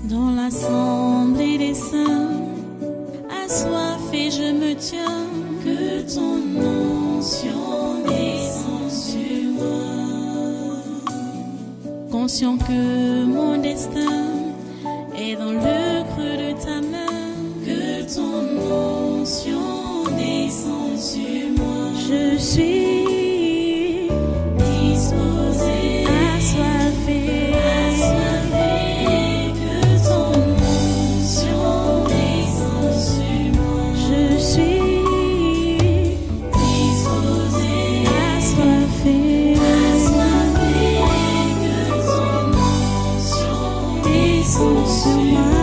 Dans l'assemblée des saints, assoiffé je me tiens, que ton onction descende sur moi. Conscient que mon destin est dans le creux de ta main, que ton onction descende sur moi. Je suis disposé, assoiffé, que ton onction descende sur moi. Je suis disposé, assoiffé, que ton onction descende sur moi.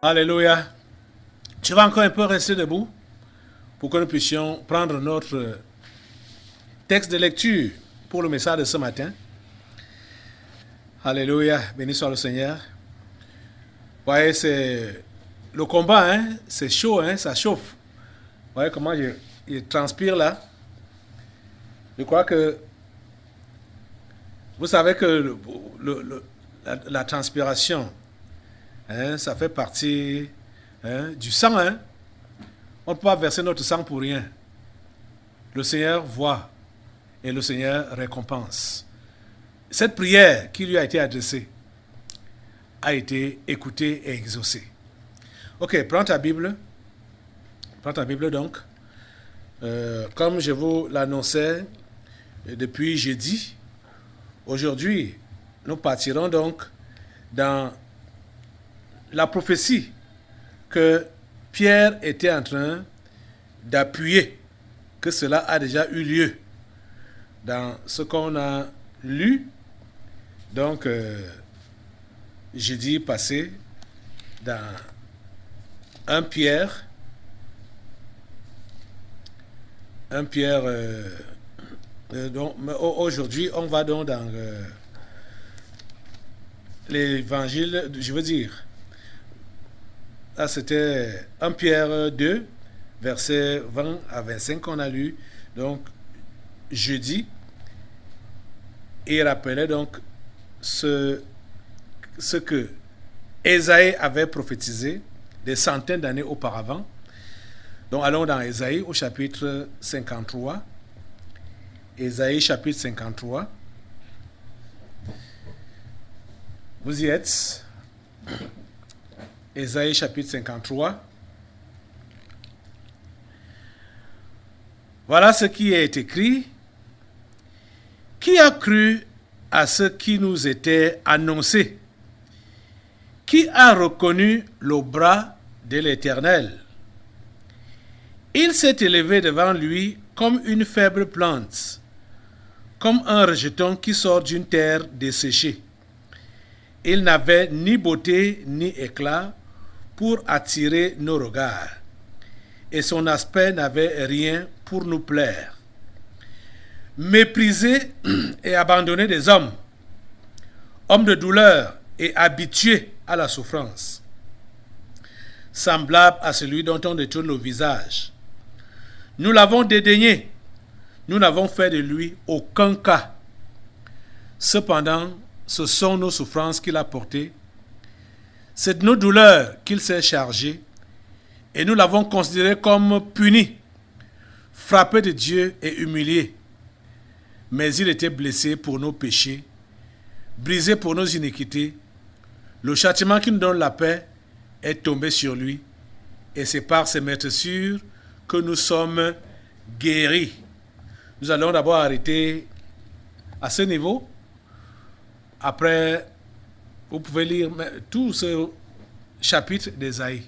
Alléluia. Tu vas encore un peu rester debout pour que nous puissions prendre notre texte de lecture pour le message de ce matin. Alléluia. Béni soit le Seigneur. Vous voyez, c'est le combat, hein? C'est chaud, hein? Ça chauffe. Vous voyez comment je transpire là? Je crois que vous savez que la transpiration, hein, ça fait partie, hein, du sang. Hein. On ne peut pas verser notre sang pour rien. Le Seigneur voit et le Seigneur récompense. Cette prière qui lui a été adressée a été écoutée et exaucée. Ok, prends ta Bible. Prends ta Bible donc. Comme je vous l'annonçais depuis jeudi, aujourd'hui, nous partirons donc dans la prophétie que Pierre était en train d'appuyer, que cela a déjà eu lieu dans ce qu'on a lu, donc jeudi passé, dans 1 Pierre, donc, aujourd'hui, on va donc dans l'évangile, je veux dire, là c'était 1 Pierre 2, versets 20 à 25 qu'on a lu, donc jeudi, et il rappelait donc ce que Ésaïe avait prophétisé des centaines d'années auparavant. Donc allons dans Ésaïe au chapitre 53. Ésaïe chapitre 53. Vous y êtes. Ésaïe chapitre 53. Voilà ce qui est écrit. Qui a cru à ce qui nous était annoncé? Qui a reconnu le bras de l'Éternel? Il s'est élevé devant lui comme une faible plante, comme un rejeton qui sort d'une terre desséchée. Il n'avait ni beauté ni éclat pour attirer nos regards, et son aspect n'avait rien pour nous plaire. Méprisé et abandonné des hommes, homme de douleur et habitué à la souffrance, semblable à celui dont on détourne le visage. Nous l'avons dédaigné, nous n'avons fait de lui aucun cas. Cependant, ce sont nos souffrances qu'il a portées, c'est de nos douleurs qu'il s'est chargé, et nous l'avons considéré comme puni, frappé de Dieu et humilié. Mais il était blessé pour nos péchés, brisé pour nos iniquités. Le châtiment qui nous donne la paix est tombé sur lui, et c'est par ses meurtrissures que nous sommes guéris. Nous allons d'abord arrêter à ce niveau. Après, vous pouvez lire tout ce chapitre d'Ésaïe.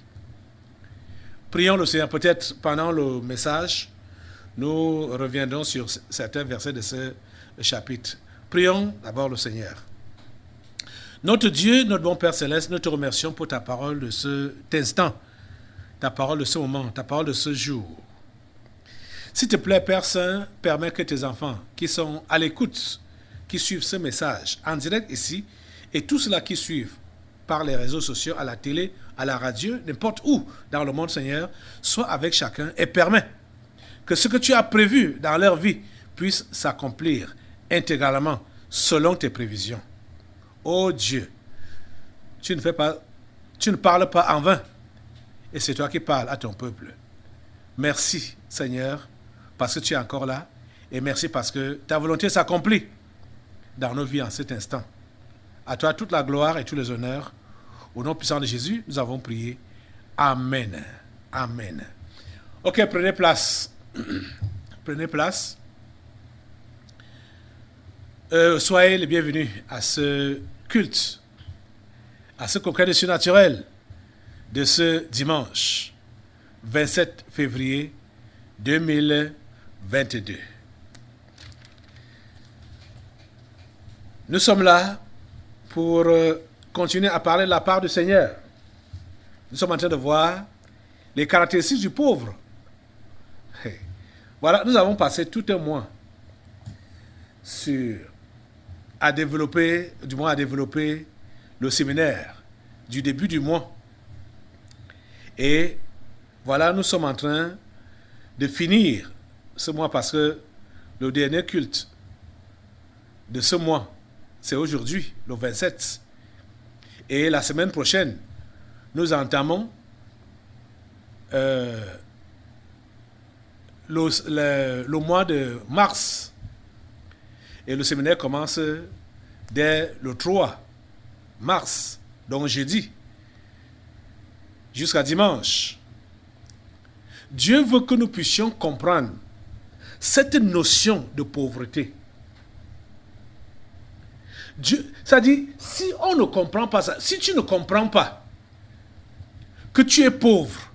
Prions le Seigneur. Peut-être pendant le message, nous reviendrons sur certains versets de ce chapitre. Prions d'abord le Seigneur. Notre Dieu, notre bon Père Céleste, nous te remercions pour ta parole de cet instant, ta parole de ce moment, ta parole de ce jour. S'il te plaît, Père Saint, permets que tes enfants qui sont à l'écoute qui suivent ce message en direct ici et tous ceux-là qui suivent par les réseaux sociaux, à la télé, à la radio, n'importe où dans le monde, Seigneur, sois avec chacun et permets que ce que tu as prévu dans leur vie puisse s'accomplir intégralement selon tes prévisions. Oh Dieu, tu ne parles pas en vain et c'est toi qui parles à ton peuple. Merci Seigneur parce que tu es encore là et merci parce que ta volonté s'accomplit dans nos vies en cet instant. À toi toute la gloire et tous les honneurs. Au nom puissant de Jésus, nous avons prié. Amen. Amen. Ok, prenez place. Prenez place. Soyez les bienvenus à ce culte, à ce congrès de surnaturel de ce dimanche 27 février 2022. Nous sommes là pour continuer à parler de la part du Seigneur. Nous sommes en train de voir les caractéristiques du pauvre. Voilà, nous avons passé tout un mois à développer le séminaire du début du mois. Et voilà, nous sommes en train de finir ce mois parce que le dernier culte de ce mois, c'est aujourd'hui, le 27. Et la semaine prochaine, nous entamons le mois de mars. Et le séminaire commence dès le 3 mars, donc jeudi, jusqu'à dimanche. Dieu veut que nous puissions comprendre cette notion de pauvreté. Ça dit, si on ne comprend pas ça, si tu ne comprends pas que tu es pauvre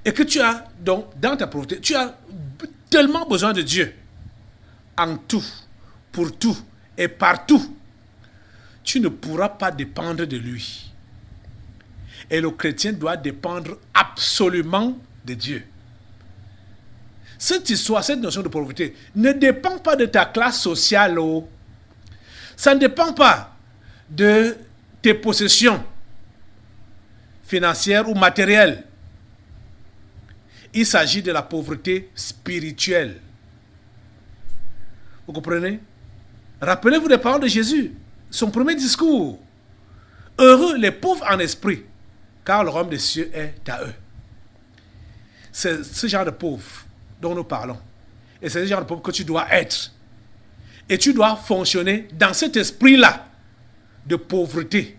et que tu as, donc, dans ta pauvreté, tu as tellement besoin de Dieu en tout, pour tout et partout, tu ne pourras pas dépendre de lui. Et le chrétien doit dépendre absolument de Dieu. Cette histoire, cette notion de pauvreté ne dépend pas de ta classe sociale. Ça ne dépend pas de tes possessions financières ou matérielles. Il s'agit de la pauvreté spirituelle. Vous comprenez? Rappelez-vous des paroles de Jésus, son premier discours. Heureux les pauvres en esprit, car le royaume des cieux est à eux. C'est ce genre de pauvre dont nous parlons. Et c'est ce genre de pauvre que tu dois être. Et tu dois fonctionner dans cet esprit-là de pauvreté,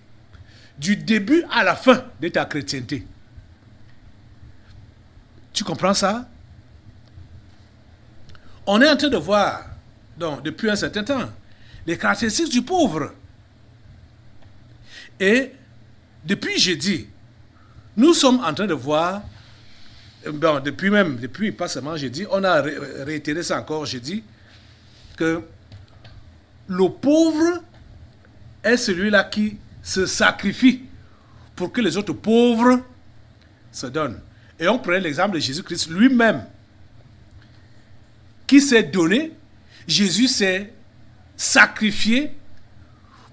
du début à la fin de ta chrétienté. Tu comprends ça? On est en train de voir, donc, depuis un certain temps, les caractéristiques du pauvre. Et depuis jeudi, nous sommes en train de voir, bon, depuis pas seulement jeudi, on a réitéré ça encore jeudi, que le pauvre est celui-là qui se sacrifie pour que les autres pauvres se donnent. Et on prenait l'exemple de Jésus-Christ lui-même, qui s'est donné. Jésus s'est sacrifié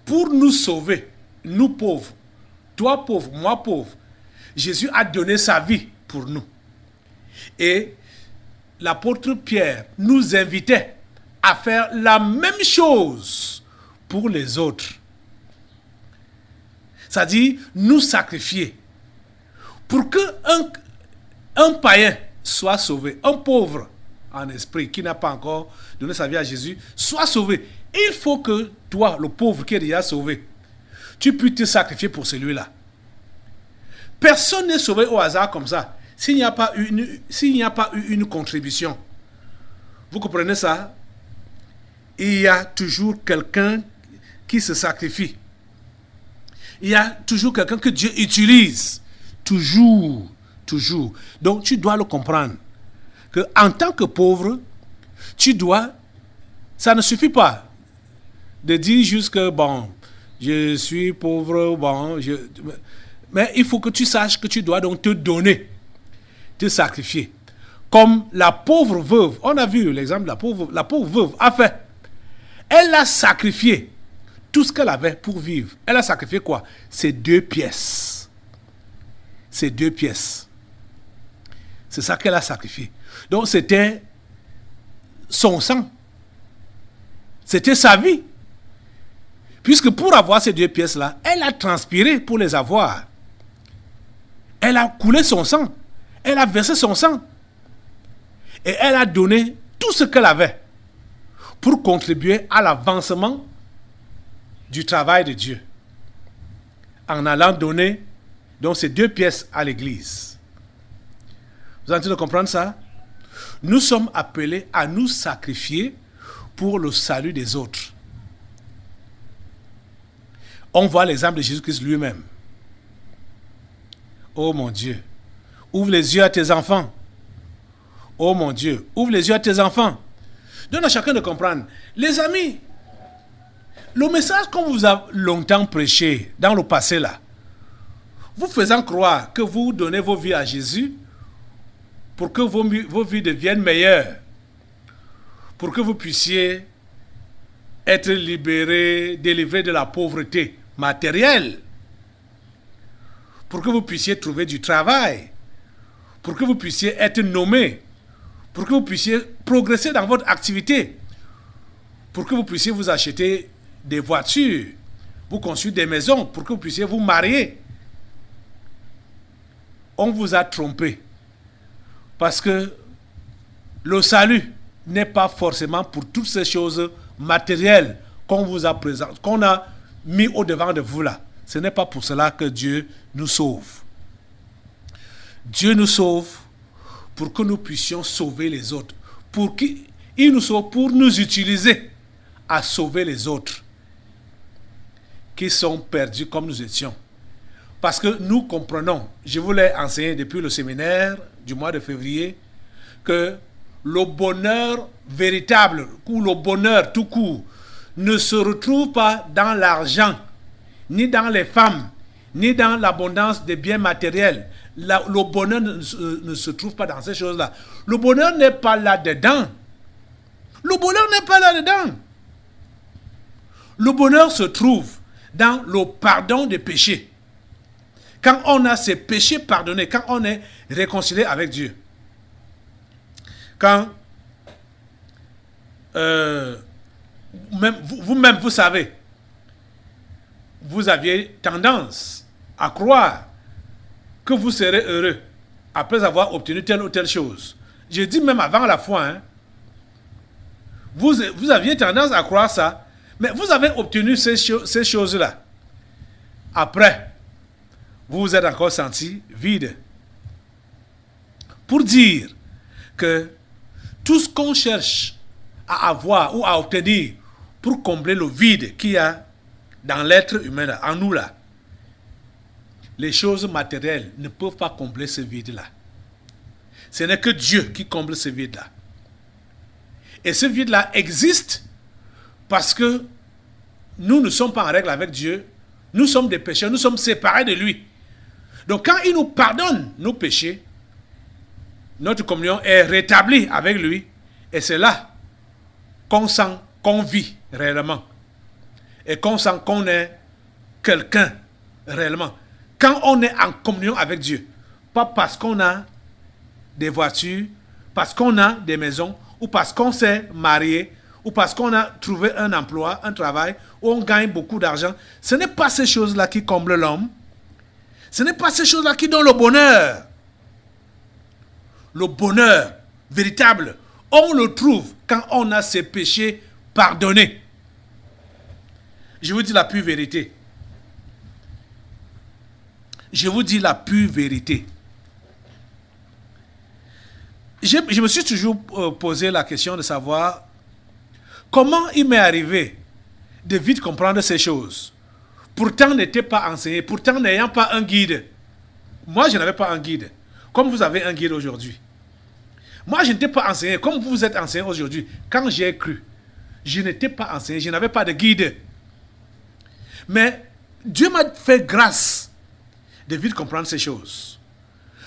pour nous sauver, nous pauvres. Toi pauvre, moi pauvre. Jésus a donné sa vie pour nous. Et l'apôtre Pierre nous invitait à faire la même chose pour les autres. C'est-à-dire nous sacrifier pour que un païen soit sauvé, un pauvre en esprit qui n'a pas encore donné sa vie à Jésus soit sauvé. Il faut que toi, le pauvre qui est déjà sauvé, tu puisses te sacrifier pour celui-là. Personne n'est sauvé au hasard comme ça s'il n'y a pas eu une contribution. Vous comprenez ça? Il y a toujours quelqu'un qui se sacrifie. Il y a toujours quelqu'un que Dieu utilise. Toujours. Donc tu dois le comprendre. Que en tant que pauvre, ça ne suffit pas de dire juste que, bon, je suis pauvre, bon, mais il faut que tu saches que tu dois donc te donner, te sacrifier. Comme la pauvre veuve, on a vu l'exemple de la pauvre veuve a fait. Elle a sacrifié tout ce qu'elle avait pour vivre. Elle a sacrifié quoi? Ces 2 pièces. Ces 2 pièces. C'est ça qu'elle a sacrifié. Donc c'était son sang. C'était sa vie. Puisque pour avoir ces 2 pièces-là, elle a transpiré pour les avoir. Elle a coulé son sang. Elle a versé son sang. Et elle a donné tout ce qu'elle avait pour contribuer à l'avancement du travail de Dieu. En allant donner donc ces 2 pièces à l'église. Vous êtes en train de comprendre ça? Nous sommes appelés à nous sacrifier pour le salut des autres. On voit l'exemple de Jésus-Christ lui-même. Oh mon Dieu, ouvre les yeux à tes enfants. Oh mon Dieu, ouvre les yeux à tes enfants. Donne à chacun de comprendre. Les amis, le message qu'on vous a longtemps prêché dans le passé là, vous faisant croire que vous donnez vos vies à Jésus pour que vos vies deviennent meilleures, pour que vous puissiez être libérés, délivrés de la pauvreté matérielle, pour que vous puissiez trouver du travail, pour que vous puissiez être nommés, pour que vous puissiez progresser dans votre activité, pour que vous puissiez vous acheter des voitures, vous construire des maisons, pour que vous puissiez vous marier. On vous a trompé. Parce que le salut n'est pas forcément pour toutes ces choses matérielles qu'on vous a présentées, qu'on a mis au devant de vous là. Ce n'est pas pour cela que Dieu nous sauve. Dieu nous sauve pour que nous puissions sauver les autres. Pour qu'il nous sauve pour nous utiliser à sauver les autres qui sont perdus comme nous étions. Parce que nous comprenons, je vous l'ai enseigné depuis le séminaire du mois de février, que le bonheur véritable, ou le bonheur tout court, ne se retrouve pas dans l'argent, ni dans les femmes, ni dans l'abondance des biens matériels. Le bonheur ne se trouve pas dans ces choses-là. Le bonheur n'est pas là-dedans. Le bonheur n'est pas là-dedans. Le bonheur se trouve dans le pardon des péchés. Quand on a ses péchés pardonnés, quand on est réconcilié avec Dieu. Quand vous-même, vous savez, vous aviez tendance à croire que vous serez heureux après avoir obtenu telle ou telle chose. Je dis même avant la foi, hein, vous aviez tendance à croire ça, mais vous avez obtenu ces choses-là. Après, vous vous êtes encore senti vide. Pour dire que tout ce qu'on cherche à avoir ou à obtenir pour combler le vide qu'il y a dans l'être humain, là, en nous là, les choses matérielles ne peuvent pas combler ce vide-là. Ce n'est que Dieu qui comble ce vide-là. Et ce vide-là existe parce que nous ne sommes pas en règle avec Dieu. Nous sommes des pécheurs, nous sommes séparés de lui. Donc quand il nous pardonne nos péchés, notre communion est rétablie avec lui. Et c'est là qu'on sent qu'on vit réellement. Et qu'on sent qu'on est quelqu'un réellement. Quand on est en communion avec Dieu. Pas parce qu'on a des voitures, parce qu'on a des maisons, ou parce qu'on s'est marié, ou parce qu'on a trouvé un emploi, un travail, où on gagne beaucoup d'argent. Ce n'est pas ces choses-là qui comblent l'homme. Ce n'est pas ces choses-là qui donnent le bonheur. Le bonheur véritable, on le trouve quand on a ses péchés pardonnés. Je vous dis la pure vérité. Je vous dis la pure vérité. Je me suis toujours posé la question de savoir comment il m'est arrivé de vite comprendre ces choses. Pourtant n'était pas enseigné, pourtant n'ayant pas un guide. Moi, je n'avais pas un guide, comme vous avez un guide aujourd'hui. Moi, je n'étais pas enseigné, comme vous êtes enseigné aujourd'hui. Quand j'ai cru, je n'étais pas enseigné, je n'avais pas de guide. Mais Dieu m'a fait grâce de vite comprendre ces choses.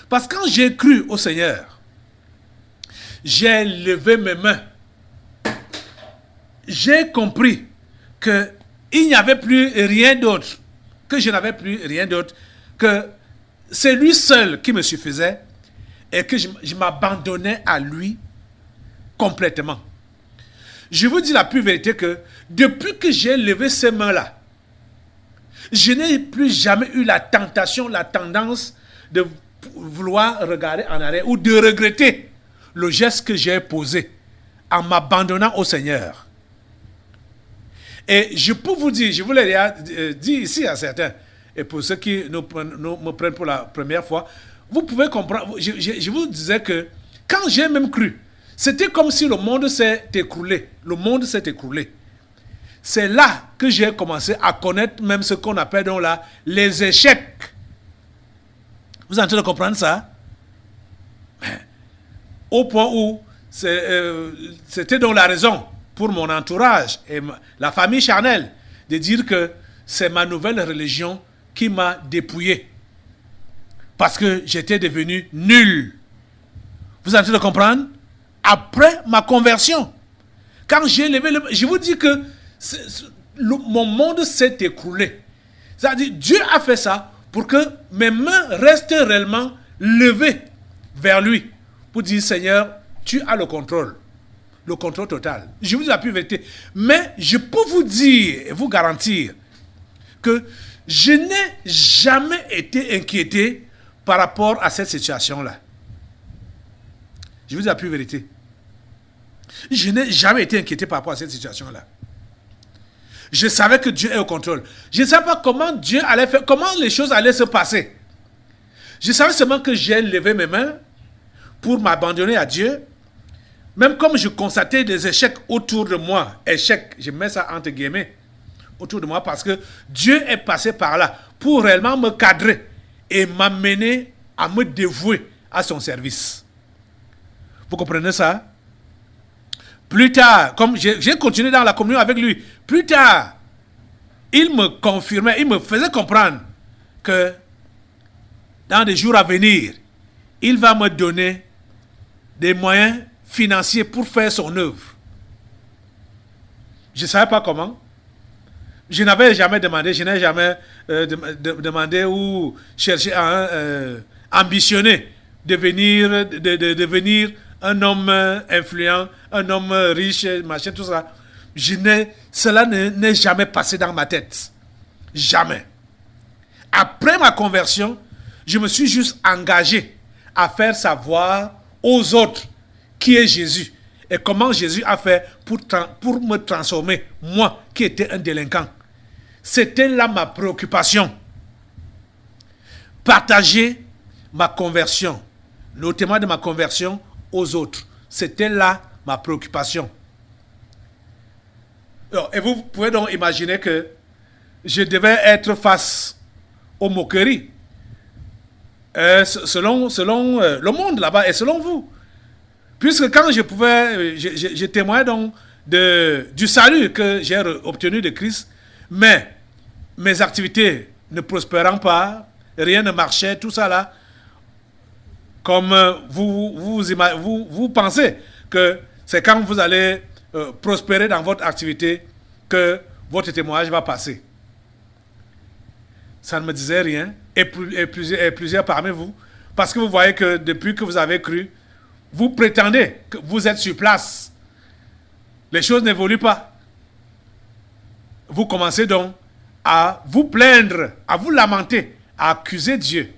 Parce que quand j'ai cru au Seigneur, j'ai levé mes mains j'ai compris que il n'y avait plus rien d'autre, que je n'avais plus rien d'autre, que c'est lui seul qui me suffisait et que je m'abandonnais à lui complètement. Je vous dis la pure vérité que depuis que j'ai levé ces mains-là, je n'ai plus jamais eu la tentation, la tendance de vouloir regarder en arrière ou de regretter le geste que j'ai posé en m'abandonnant au Seigneur. Et je peux vous dire, je vous l'ai dit ici à certains, et pour ceux qui me prennent pour la première fois, vous pouvez comprendre, je vous disais que quand j'ai même cru, c'était comme si le monde s'est écroulé. Le monde s'est écroulé. C'est là que j'ai commencé à connaître même ce qu'on appelle donc là les échecs. Vous êtes en train de comprendre ça? Au point où c'était donc la raison pour mon entourage et la famille charnelle de dire que c'est ma nouvelle religion qui m'a dépouillé. Parce que j'étais devenu nul. Vous êtes en train de comprendre? Après ma conversion, quand j'ai levé je vous dis que mon monde s'est écroulé. C'est-à-dire, Dieu a fait ça pour que mes mains restent réellement levées vers lui. Pour dire, Seigneur, tu as le contrôle total. Je vous dis la pure vérité. Mais je peux vous dire et vous garantir que je n'ai jamais été inquiété par rapport à cette situation-là. Je vous dis la pure vérité. Je n'ai jamais été inquiété par rapport à cette situation-là. Je savais que Dieu est au contrôle. Je ne savais pas comment Dieu allait faire, comment les choses allaient se passer. Je savais seulement que j'ai levé mes mains pour m'abandonner à Dieu. Même comme je constatais des échecs autour de moi, échecs, je mets ça entre guillemets, autour de moi, parce que Dieu est passé par là pour réellement me cadrer et m'amener à me dévouer à son service. Vous comprenez ça? Plus tard, comme j'ai continué dans la communion avec lui, plus tard, il me confirmait, il me faisait comprendre que dans les jours à venir, il va me donner des moyens financiers pour faire son œuvre. Je ne savais pas comment. Je n'avais jamais demandé, je n'ai jamais demandé ou cherché à ambitionner de devenir un homme influent, un homme riche, machin, tout ça. Cela n'est jamais passé dans ma tête. Jamais. Après ma conversion, je me suis juste engagé à faire savoir aux autres qui est Jésus et comment Jésus a fait pour me transformer, moi qui étais un délinquant. C'était là ma préoccupation. Partager ma conversion, le témoin de ma conversion aux autres. C'était là ma préoccupation. Et vous pouvez donc imaginer que je devais être face aux moqueries. Selon le monde là-bas et selon vous. Puisque quand je témoignais donc du salut que j'ai obtenu de Christ, mais mes activités ne prospérant pas, rien ne marchait, tout ça là, comme vous pensez que c'est quand vous allez prospérer dans votre activité que votre témoignage va passer. Ça ne me disait rien, et plusieurs parmi vous, parce que vous voyez que depuis que vous avez cru, vous prétendez que vous êtes sur place. Les choses n'évoluent pas. Vous commencez donc à vous plaindre, à vous lamenter, à accuser Dieu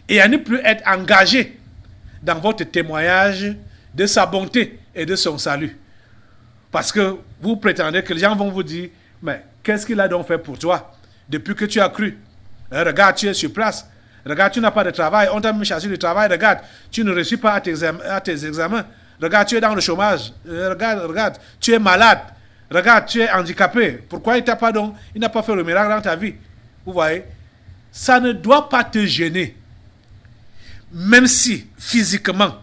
et à ne plus être engagé dans votre témoignage de sa bonté et de son salut. Parce que vous prétendez que les gens vont vous dire, mais qu'est-ce qu'il a donc fait pour toi depuis que tu as cru? Regarde, tu es sur place. Regarde, tu n'as pas de travail. On t'a même chassé du travail. Regarde, tu ne réussis pas à tes examens. Regarde, tu es dans le chômage. Regarde, tu es malade. Regarde, tu es handicapé. Pourquoi il n'a pas fait le miracle dans ta vie? Vous voyez? Ça ne doit pas te gêner. Même si, physiquement,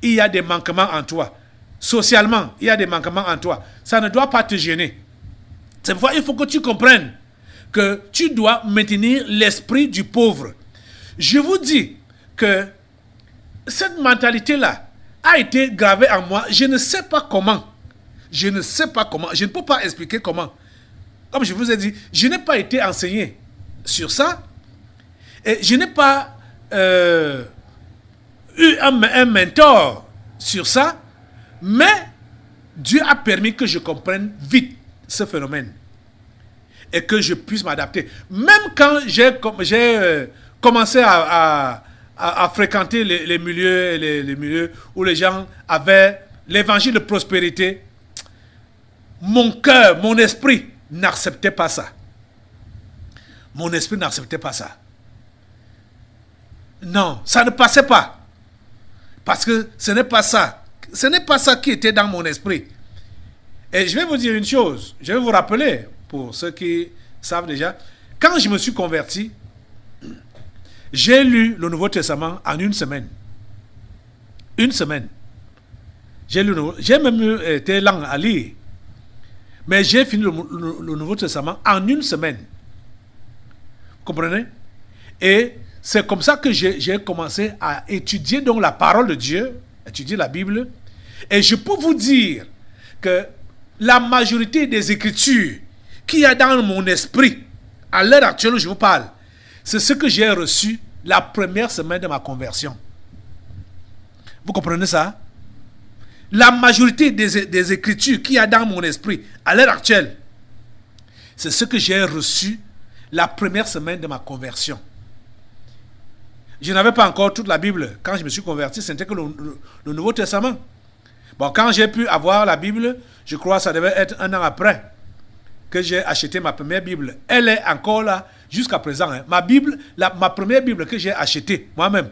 il y a des manquements en toi. Socialement, il y a des manquements en toi. Ça ne doit pas te gêner. C'est pourquoi il faut que tu comprennes que tu dois maintenir l'esprit du pauvre. Je vous dis que cette mentalité-là a été gravée en moi. Je ne sais pas comment. Je ne sais pas comment, je ne peux pas expliquer comment. Comme je vous ai dit, je n'ai pas été enseigné sur ça. Et je n'ai pas eu un mentor sur ça. Mais Dieu a permis que je comprenne vite ce phénomène. Et que je puisse m'adapter. Même quand j'ai commencé à fréquenter les milieux où les gens avaient l'évangile de prospérité, mon cœur, mon esprit n'acceptait pas ça. Mon esprit n'acceptait pas ça. Non, ça ne passait pas. Parce que ce n'est pas ça. Ce n'est pas ça qui était dans mon esprit. Et je vais vous dire une chose. Je vais vous rappeler, pour ceux qui savent déjà, quand je me suis converti, j'ai lu le Nouveau Testament en une semaine. Une semaine. J'ai même été lent à lire. Mais j'ai fini le Nouveau Testament en une semaine. Vous comprenez? Et c'est comme ça que j'ai commencé à étudier donc la parole de Dieu, étudier la Bible. Et je peux vous dire que la majorité des écritures qu'il y a dans mon esprit, à l'heure actuelle où je vous parle, c'est ce que j'ai reçu la première semaine de ma conversion. Vous comprenez ça? La majorité des écritures qu'il y a dans mon esprit, à l'heure actuelle, c'est ce que j'ai reçu la première semaine de ma conversion. Je n'avais pas encore toute la Bible. Quand je me suis converti, c'était que le Nouveau Testament. Bon, quand j'ai pu avoir la Bible, je crois que ça devait être un an après que j'ai acheté ma première Bible. Elle est encore là jusqu'à présent. Hein. Ma Bible, ma première Bible que j'ai achetée moi-même,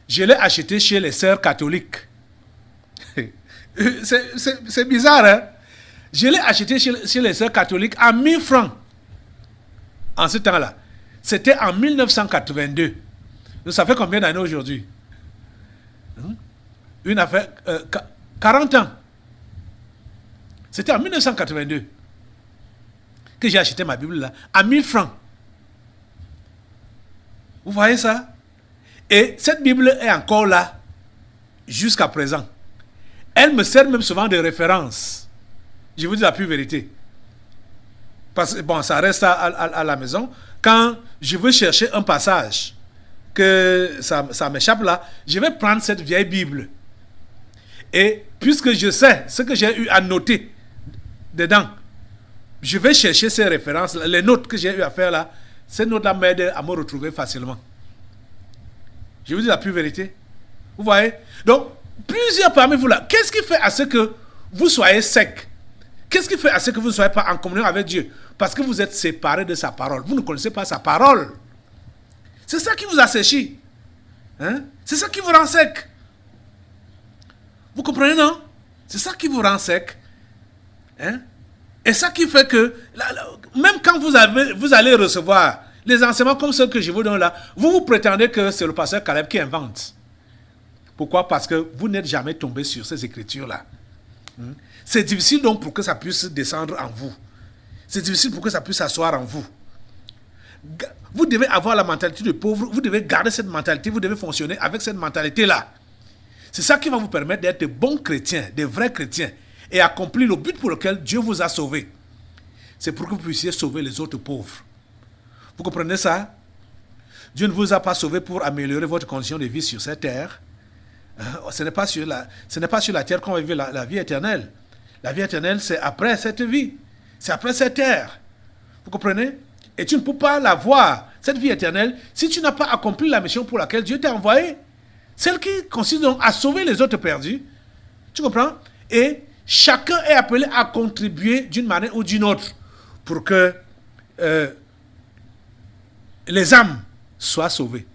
je l'ai achetée chez les sœurs catholiques. C'est bizarre, hein? Je l'ai achetée chez les sœurs catholiques à 1000 francs. En ce temps-là. C'était en 1982. Ça fait combien d'années aujourd'hui? Une affaire... 40 ans. C'était en 1982 que j'ai acheté ma Bible là, à 1000 francs. Vous voyez ça? Et cette Bible est encore là jusqu'à présent. Elle me sert même souvent de référence. Je vous dis la pure vérité. Parce que bon, ça reste à la maison. Quand je veux chercher un passage, que ça m'échappe là, je vais prendre cette vieille Bible. Et puisque je sais ce que j'ai eu à noter dedans, je vais chercher ces références, les notes que j'ai eu à faire là. Ces notes-là m'aident à me retrouver facilement. Je vous dis la pure vérité. Vous voyez? Donc, plusieurs parmi vous là, qu'est-ce qui fait à ce que vous soyez sec? Qu'est-ce qui fait à ce que vous ne soyez pas en communion avec Dieu? Parce que vous êtes séparés de sa parole. Vous ne connaissez pas sa parole. C'est ça qui vous asséchit. Hein? C'est ça qui vous rend sec. Vous comprenez, non? C'est ça qui vous rend sec. Hein? Et ça qui fait que, même quand vous allez recevoir les enseignements comme ceux que je vous donne là, vous prétendez que c'est le pasteur Caleb qui invente. Pourquoi? Parce que vous n'êtes jamais tombé sur ces écritures-là. C'est difficile donc pour que ça puisse descendre en vous. C'est difficile pour que ça puisse s'asseoir en vous. Vous devez avoir la mentalité de pauvre, vous devez garder cette mentalité, vous devez fonctionner avec cette mentalité-là. C'est ça qui va vous permettre d'être de bons chrétiens, de vrais chrétiens, et accomplir le but pour lequel Dieu vous a sauvé. C'est pour que vous puissiez sauver les autres pauvres. Vous comprenez ça? Dieu ne vous a pas sauvé pour améliorer votre condition de vie sur cette terre. Ce n'est pas sur la terre qu'on va vivre la vie éternelle. La vie éternelle, c'est après cette vie. C'est après cette terre. Vous comprenez? Et tu ne peux pas l'avoir, cette vie éternelle, si tu n'as pas accompli la mission pour laquelle Dieu t'a envoyé. Celle qui consiste donc à sauver les autres perdus. Tu comprends? Et chacun est appelé à contribuer d'une manière ou d'une autre pour que les âmes soient sauvées.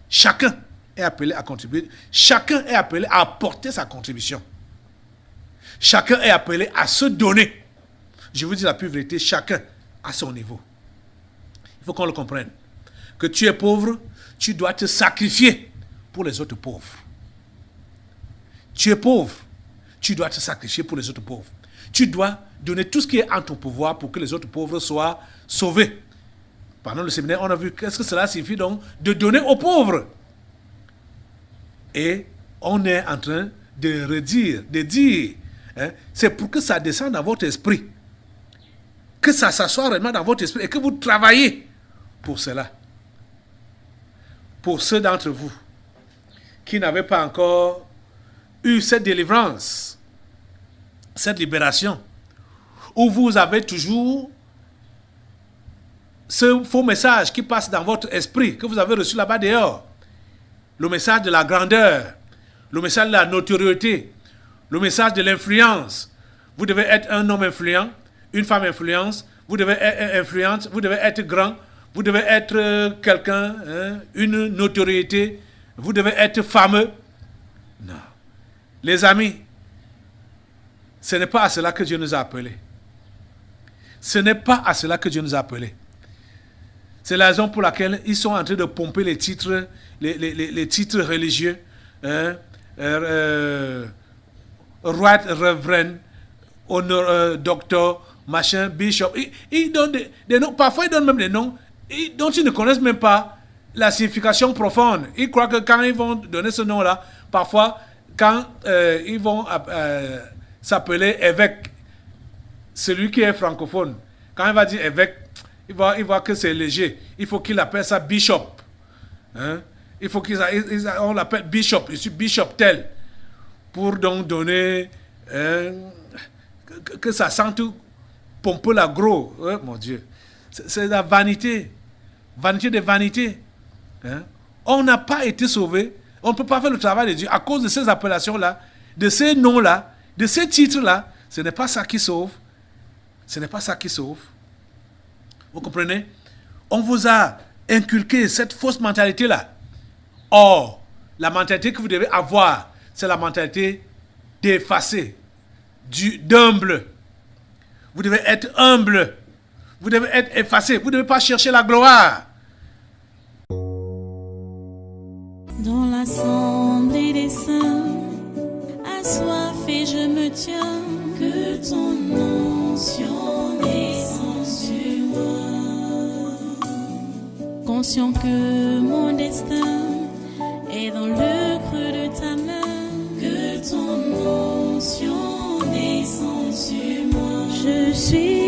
Chacun est appelé à contribuer. Chacun est appelé à apporter sa contribution. Chacun est appelé à se donner. Je vous dis la pure vérité, chacun à son niveau. Il faut qu'on le comprenne. Que tu es pauvre, tu dois te sacrifier pour les autres pauvres. Tu es pauvre, tu dois te sacrifier pour les autres pauvres. Tu dois donner tout ce qui est en ton pouvoir pour que les autres pauvres soient sauvés. Pendant le séminaire, on a vu qu'est-ce que cela signifie donc de donner aux pauvres. Et on est en train de redire, de dire hein, c'est pour que ça descende dans votre esprit. Que ça s'assoie réellement dans votre esprit et que vous travaillez pour cela. Pour ceux d'entre vous qui n'avaient pas encore eu cette délivrance, cette libération, où vous avez toujours ce faux message qui passe dans votre esprit, que vous avez reçu là-bas dehors. Le message de la grandeur, le message de la notoriété, le message de l'influence. Vous devez être un homme influent, une femme influente, vous devez être influente, vous devez être grand, vous devez être quelqu'un, hein, une notoriété, vous devez être fameux. Non. Les amis, ce n'est pas à cela que Dieu nous a appelés. Ce n'est pas à cela que Dieu nous a appelés. C'est la raison pour laquelle ils sont en train de pomper les titres, les titres religieux. Hein, right Reverend, docteur, machin, bishop. Ils donnent des noms. Parfois, ils donnent même des noms dont ils ne connaissent même pas la signification profonde. Ils croient que quand ils vont donner ce nom-là, parfois, quand ils vont s'appeler évêque, celui qui est francophone, quand il va dire évêque, il voit que c'est léger. Il faut qu'il appelle ça bishop. Hein? Il faut qu'on l'appelle bishop. Je suis bishop tel. Pour donc donner que ça sente pompeux la gros. Mon Dieu. C'est la vanité. Vanité de vanité. Hein? On n'a pas été sauvé. On ne peut pas faire le travail de Dieu à cause de ces appellations-là, de ces noms-là, de ces titres-là. Ce n'est pas ça qui sauve. Ce n'est pas ça qui sauve. Vous comprenez? On vous a inculqué cette fausse mentalité-là. Or, la mentalité que vous devez avoir, c'est la mentalité d'effacer, d'humble. Vous devez être humble. Vous devez être effacé. Vous ne devez pas chercher la gloire. Dans l'assemblée des saints, assoiffé je me tiens, que ton onction descende sur moi. Conscient que mon destin est dans le creux de ta main, que ton onction descende sur moi. Je suis